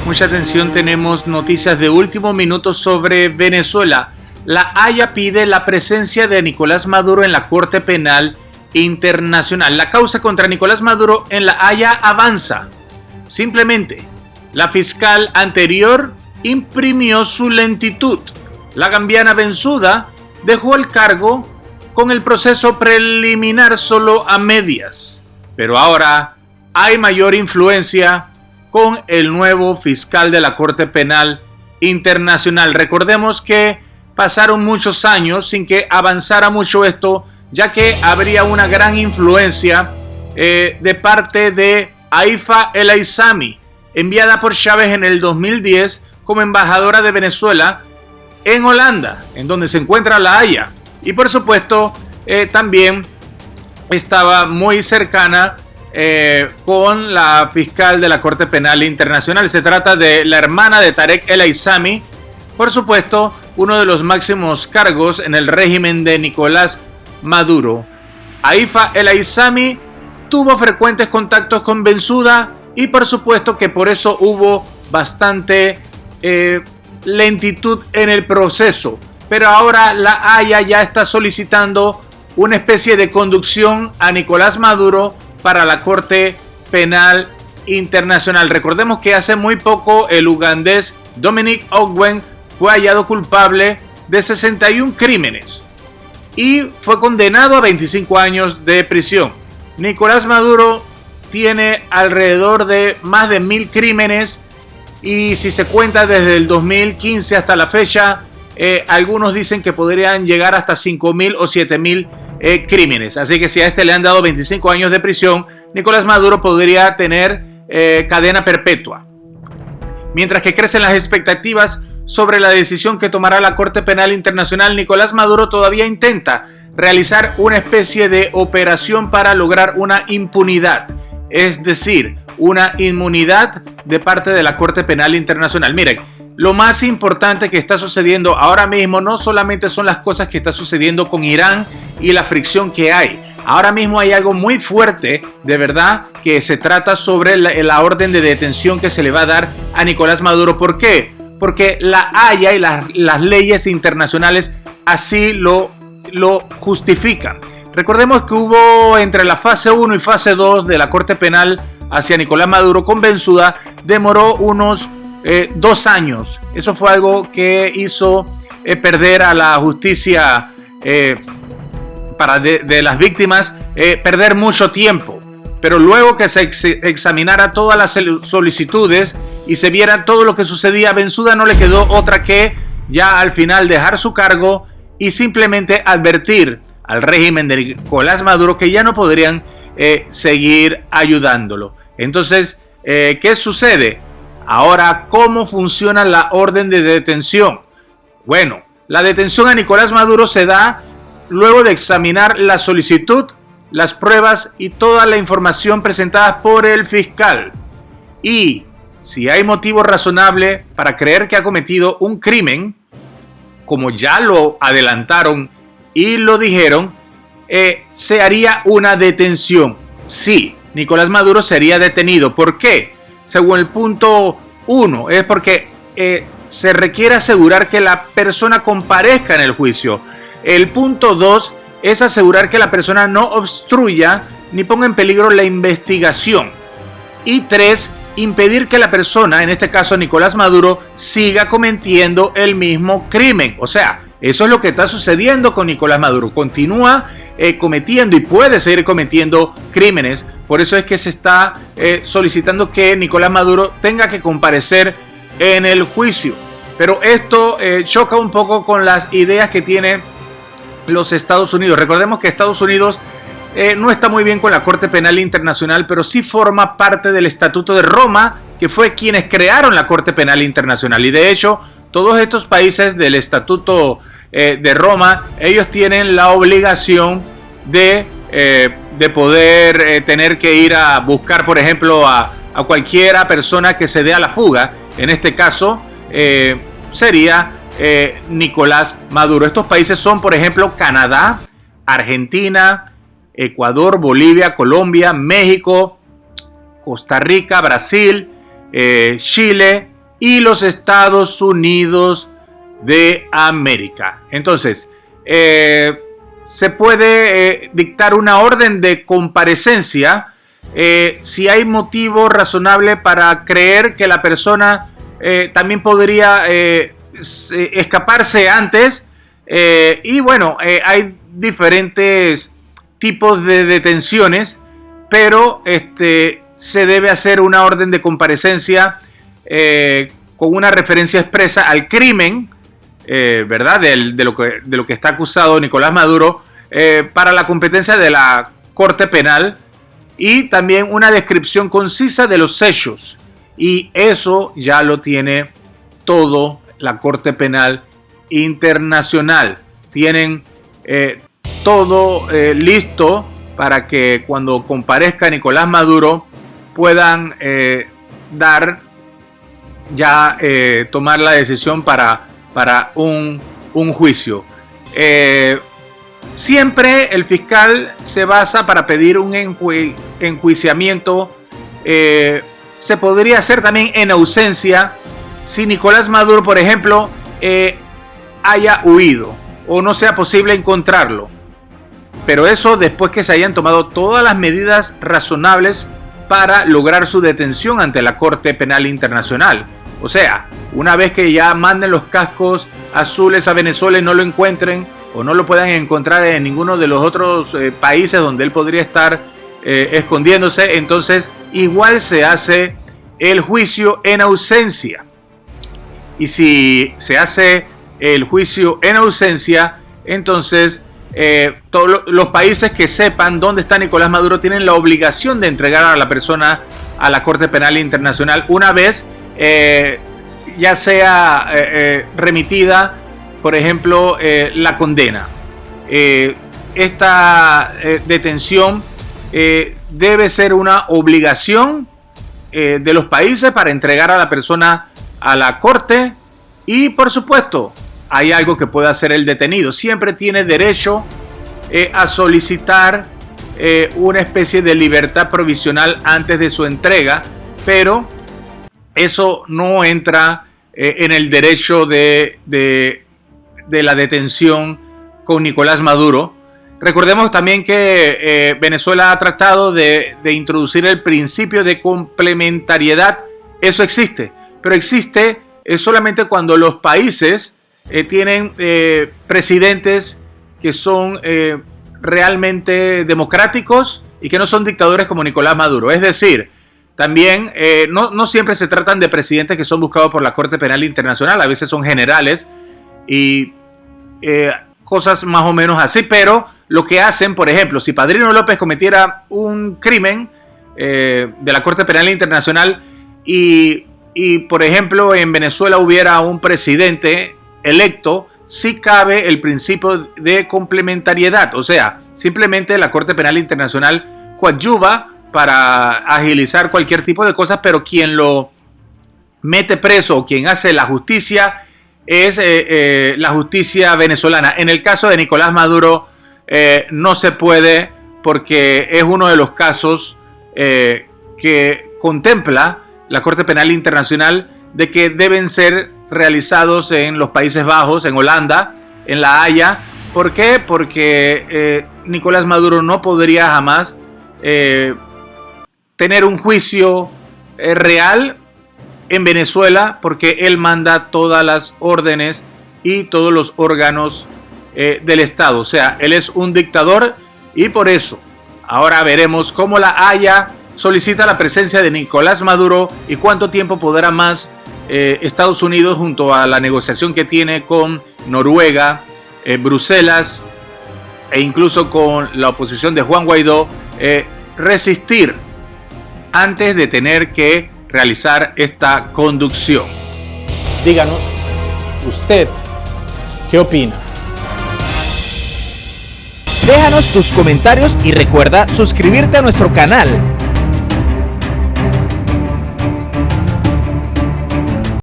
Mucha atención, tenemos noticias de último minuto sobre Venezuela. La Haya pide la presencia de Nicolás Maduro en la Corte Penal Internacional. La causa contra Nicolás Maduro en La Haya avanza. Simplemente, la fiscal anterior imprimió su lentitud. La gambiana Bensouda dejó el cargo con el proceso preliminar solo a medias. Pero ahora hay mayor influencia con el nuevo fiscal de la Corte Penal Internacional. Recordemos que pasaron muchos años sin que avanzara mucho esto, ya que habría una gran influencia de parte de Haifa El Aizami, enviada por Chávez en el 2010 como embajadora de Venezuela en Holanda, en donde se encuentra La Haya. Y por supuesto, también estaba muy cercana con la fiscal de la Corte Penal Internacional. Se trata de la hermana de Tarek El Aizami, por supuesto, uno de los máximos cargos en el régimen de Nicolás Maduro. Haifa El Aizami tuvo frecuentes contactos con Bensouda y por supuesto que por eso hubo bastante lentitud en el proceso. Pero ahora La Haya ya está solicitando una especie de conducción a Nicolás Maduro para la Corte Penal Internacional. Recordemos que hace muy poco el ugandés Dominic Ongwen fue hallado culpable de 61 crímenes y fue condenado a 25 años de prisión. Nicolás Maduro tiene alrededor de más de 1000 crímenes y si se cuenta desde el 2015 hasta la fecha, algunos dicen que podrían llegar hasta 5000 o 7000 crímenes. Así que si a este le han dado 25 años de prisión, Nicolás Maduro podría tener cadena perpetua. Mientras que crecen las expectativas sobre la decisión que tomará la Corte Penal Internacional, Nicolás Maduro todavía intenta realizar una especie de operación para lograr una impunidad, es decir, una inmunidad de parte de la Corte Penal Internacional. Miren, lo más importante que está sucediendo ahora mismo no solamente son las cosas que está sucediendo con Irán y la fricción que hay. Ahora mismo hay algo muy fuerte, de verdad, que se trata sobre la orden de detención que se le va a dar a Nicolás Maduro. ¿Por qué? Porque La Haya y las leyes internacionales así lo justifican. Recordemos que hubo entre la fase 1 y fase 2 de la Corte Penal hacia Nicolás Maduro con Bensouda, demoró unos 2 años. Eso fue algo que hizo perder a la justicia de las víctimas, perder mucho tiempo. Pero luego que se examinara todas las solicitudes y se viera todo lo que sucedía, a Bensouda no le quedó otra que ya al final dejar su cargo y simplemente advertir al régimen de Nicolás Maduro que ya no podrían seguir ayudándolo. Entonces, ¿qué sucede? Ahora, ¿cómo funciona la orden de detención? Bueno, la detención a Nicolás Maduro se da luego de examinar la solicitud, las pruebas y toda la información presentada por el fiscal. Y si hay motivo razonable para creer que ha cometido un crimen, como ya lo adelantaron y lo dijeron, se haría una detención. Sí, Nicolás Maduro sería detenido. ¿Por qué? Según el punto 1, es porque se requiere asegurar que la persona comparezca en el juicio. El punto 2 es asegurar que la persona no obstruya ni ponga en peligro la investigación. Y 3, impedir que la persona, en este caso Nicolás Maduro, siga cometiendo el mismo crimen. O sea, eso es lo que está sucediendo con Nicolás Maduro. Continúa cometiendo y puede seguir cometiendo crímenes. Por eso es que se está solicitando que Nicolás Maduro tenga que comparecer en el juicio. Pero esto choca un poco con las ideas que tiene los Estados Unidos. Recordemos que Estados Unidos no está muy bien con la Corte Penal Internacional, pero sí forma parte del Estatuto de Roma, que fue quienes crearon la Corte Penal Internacional. Y de hecho, todos estos países del Estatuto de Roma, ellos tienen la obligación de poder tener que ir a buscar, por ejemplo, a cualquiera persona que se dé a la fuga. En este caso, sería Nicolás Maduro. Estos países son, por ejemplo, Canadá, Argentina, Ecuador, Bolivia, Colombia, México, Costa Rica, Brasil, Chile, y los Estados Unidos de América. Entonces, se puede dictar una orden de comparecencia si hay motivo razonable para creer que la persona también podría escaparse antes. Y bueno, hay diferentes tipos de detenciones, pero se debe hacer una orden de comparecencia con una referencia expresa al crimen, ¿verdad? De lo que está acusado Nicolás Maduro, para la competencia de la Corte Penal, y también una descripción concisa de los hechos. Y eso ya lo tiene todo la Corte Penal Internacional. Tienen todo listo para que cuando comparezca Nicolás Maduro puedan tomar la decisión para un juicio. Siempre el fiscal se basa para pedir un enjuiciamiento. Se podría hacer también en ausencia si Nicolás Maduro, por ejemplo, haya huido o no sea posible encontrarlo. Pero eso después que se hayan tomado todas las medidas razonables para lograr su detención ante la Corte Penal Internacional. O sea, una vez que ya manden los cascos azules a Venezuela y no lo encuentren o no lo puedan encontrar en ninguno de los otros países donde él podría estar escondiéndose, entonces igual se hace el juicio en ausencia. Y si se hace el juicio en ausencia, entonces todos los países que sepan dónde está Nicolás Maduro tienen la obligación de entregar a la persona a la Corte Penal Internacional una vez ya sea remitida, por ejemplo, la condena. Esta detención debe ser una obligación de los países para entregar a la persona a la corte, y por supuesto hay algo que puede hacer el detenido. Siempre tiene derecho a solicitar una especie de libertad provisional antes de su entrega, pero eso no entra en el derecho de la detención con Nicolás Maduro. Recordemos también que Venezuela ha tratado de introducir el principio de complementariedad. Eso existe, pero existe solamente cuando los países tienen presidentes que son realmente democráticos y que no son dictadores como Nicolás Maduro. Es decir, también no siempre se tratan de presidentes que son buscados por la Corte Penal Internacional. A veces son generales y cosas más o menos así, pero lo que hacen, por ejemplo, si Padrino López cometiera un crimen de la Corte Penal Internacional y por ejemplo en Venezuela hubiera un presidente electo, sí cabe el principio de complementariedad. O sea, simplemente la Corte Penal Internacional coadyuva para agilizar cualquier tipo de cosas, pero quien lo mete preso o quien hace la justicia es la justicia venezolana. En el caso de Nicolás Maduro no se puede, porque es uno de los casos que contempla la Corte Penal Internacional de que deben ser realizados en los Países Bajos, en Holanda, en La Haya. ¿Por qué? Porque Nicolás Maduro no podría jamás tener un juicio real en Venezuela, porque él manda todas las órdenes y todos los órganos del Estado. O sea, él es un dictador, y por eso ahora veremos cómo La Haya solicita la presencia de Nicolás Maduro y cuánto tiempo podrá más Estados Unidos, junto a la negociación que tiene con Noruega, Bruselas e incluso con la oposición de Juan Guaidó, resistir antes de tener que realizar esta conducción. Díganos, ¿usted qué opina? Déjanos tus comentarios y recuerda suscribirte a nuestro canal.